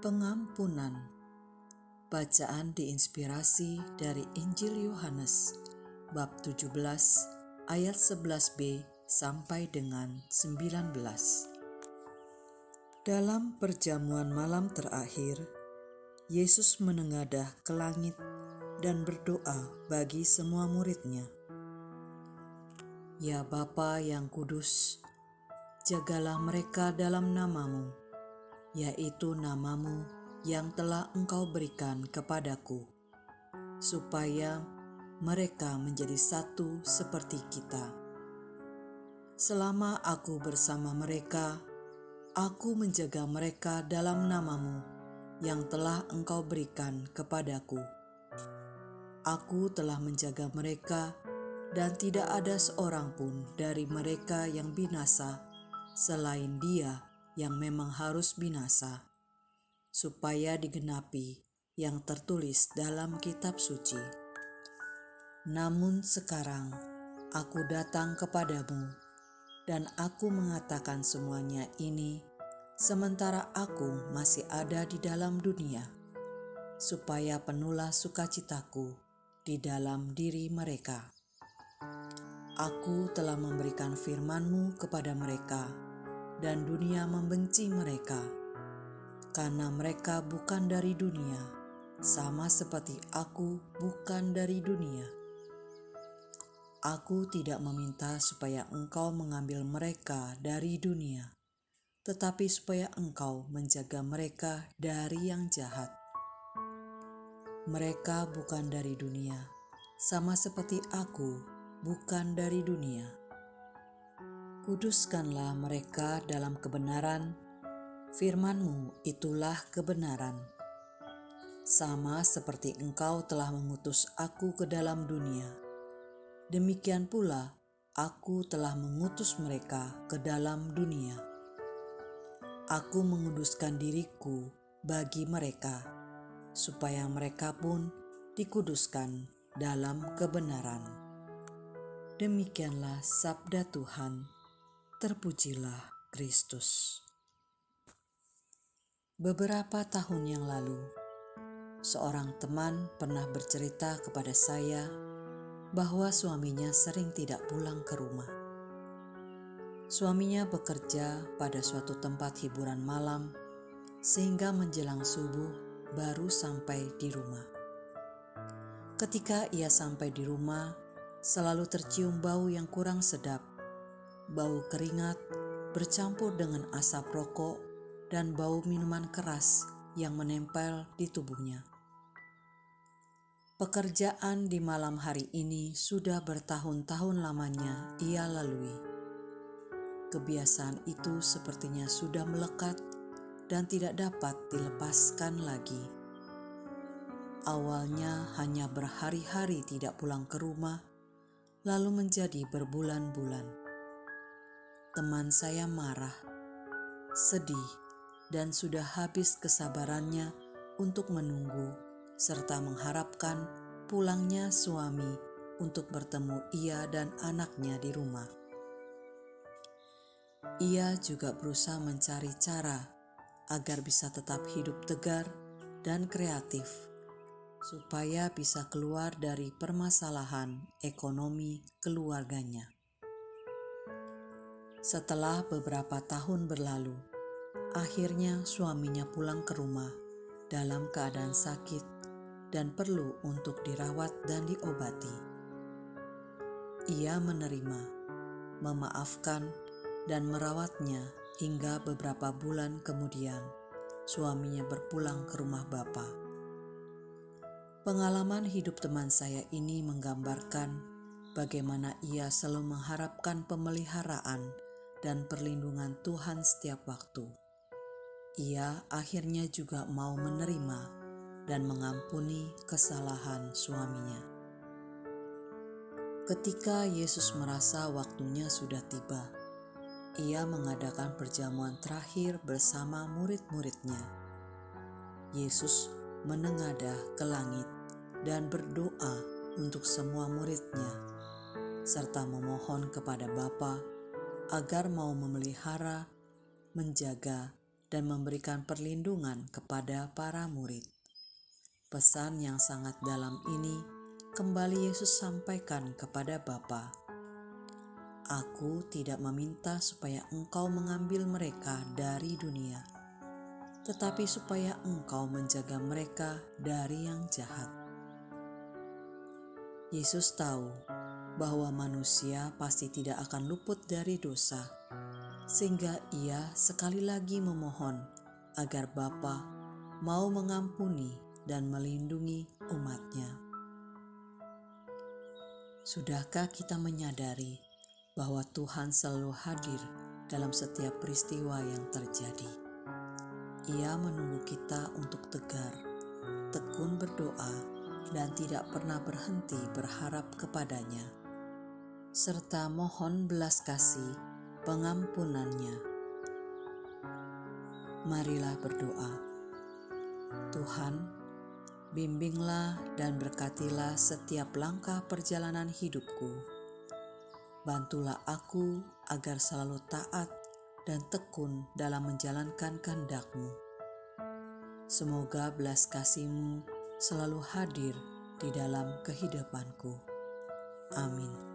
Pengampunan. Bacaan diinspirasi dari Injil Yohanes bab 17 ayat 11b sampai dengan 19. Dalam perjamuan malam terakhir, Yesus menengadah ke langit dan berdoa bagi semua murid-Nya. Ya Bapa yang kudus, jagalah mereka dalam nama-Mu, yaitu nama-Mu yang telah Engkau berikan kepadaku, supaya mereka menjadi satu seperti kita. Selama aku bersama mereka, aku menjaga mereka dalam nama-Mu yang telah Engkau berikan kepadaku. Aku telah menjaga mereka, dan tidak ada seorang pun dari mereka yang binasa selain Dia yang memang harus binasa, supaya digenapi yang tertulis dalam kitab suci. Namun sekarang aku datang kepadamu, dan aku mengatakan semuanya ini sementara aku masih ada di dalam dunia, supaya penuhlah sukacitaku di dalam diri mereka. Aku telah memberikan firman-Mu kepada mereka, dan dunia membenci mereka, karena mereka bukan dari dunia, sama seperti aku bukan dari dunia. Aku tidak meminta supaya Engkau mengambil mereka dari dunia, tetapi supaya Engkau menjaga mereka dari yang jahat. Mereka bukan dari dunia, sama seperti aku bukan dari dunia. Kuduskanlah mereka dalam kebenaran, firman-Mu itulah kebenaran. Sama seperti Engkau telah mengutus aku ke dalam dunia, demikian pula aku telah mengutus mereka ke dalam dunia. Aku menguduskan diriku bagi mereka, supaya mereka pun dikuduskan dalam kebenaran. Demikianlah sabda Tuhan. Terpujilah Kristus. Beberapa tahun yang lalu, seorang teman pernah bercerita kepada saya bahwa suaminya sering tidak pulang ke rumah. Suaminya bekerja pada suatu tempat hiburan malam, sehingga menjelang subuh baru sampai di rumah. Ketika ia sampai di rumah, selalu tercium bau yang kurang sedap, bau keringat bercampur dengan asap rokok dan bau minuman keras yang menempel di tubuhnya. Pekerjaan di malam hari ini sudah bertahun-tahun lamanya ia lalui. Kebiasaan itu sepertinya sudah melekat dan tidak dapat dilepaskan lagi. Awalnya hanya berhari-hari tidak pulang ke rumah, lalu menjadi berbulan-bulan. Teman saya marah, sedih, dan sudah habis kesabarannya untuk menunggu serta mengharapkan pulangnya suami untuk bertemu ia dan anaknya di rumah. Ia juga berusaha mencari cara agar bisa tetap hidup tegar dan kreatif, supaya bisa keluar dari permasalahan ekonomi keluarganya. Setelah beberapa tahun berlalu, akhirnya suaminya pulang ke rumah dalam keadaan sakit dan perlu untuk dirawat dan diobati. Ia menerima, memaafkan, dan merawatnya hingga beberapa bulan kemudian suaminya berpulang ke rumah bapa. Pengalaman hidup teman saya ini menggambarkan bagaimana ia selalu mengharapkan pemeliharaan dan perlindungan Tuhan setiap waktu. Ia akhirnya juga mau menerima dan mengampuni kesalahan suaminya. Ketika Yesus merasa waktunya sudah tiba, ia mengadakan perjamuan terakhir bersama murid-muridnya. Yesus menengadah ke langit dan berdoa untuk semua muridnya, serta memohon kepada Bapa agar mau memelihara, menjaga, dan memberikan perlindungan kepada para murid. Pesan yang sangat dalam ini kembali Yesus sampaikan kepada Bapa. Aku tidak meminta supaya Engkau mengambil mereka dari dunia, tetapi supaya Engkau menjaga mereka dari yang jahat. Yesus tahu bahwa manusia pasti tidak akan luput dari dosa, sehingga Ia sekali lagi memohon agar Bapa mau mengampuni dan melindungi umat-Nya. Sudahkah kita menyadari bahwa Tuhan selalu hadir dalam setiap peristiwa yang terjadi? Ia menunggu kita untuk tegar, tekun berdoa, dan tidak pernah berhenti berharap kepadanya, serta mohon belas kasih pengampunannya. Marilah berdoa. Tuhan, bimbinglah dan berkatilah setiap langkah perjalanan hidupku. Bantulah aku agar selalu taat dan tekun dalam menjalankan kehendak-Mu. Semoga belas kasih-Mu selalu hadir di dalam kehidupanku. Amin.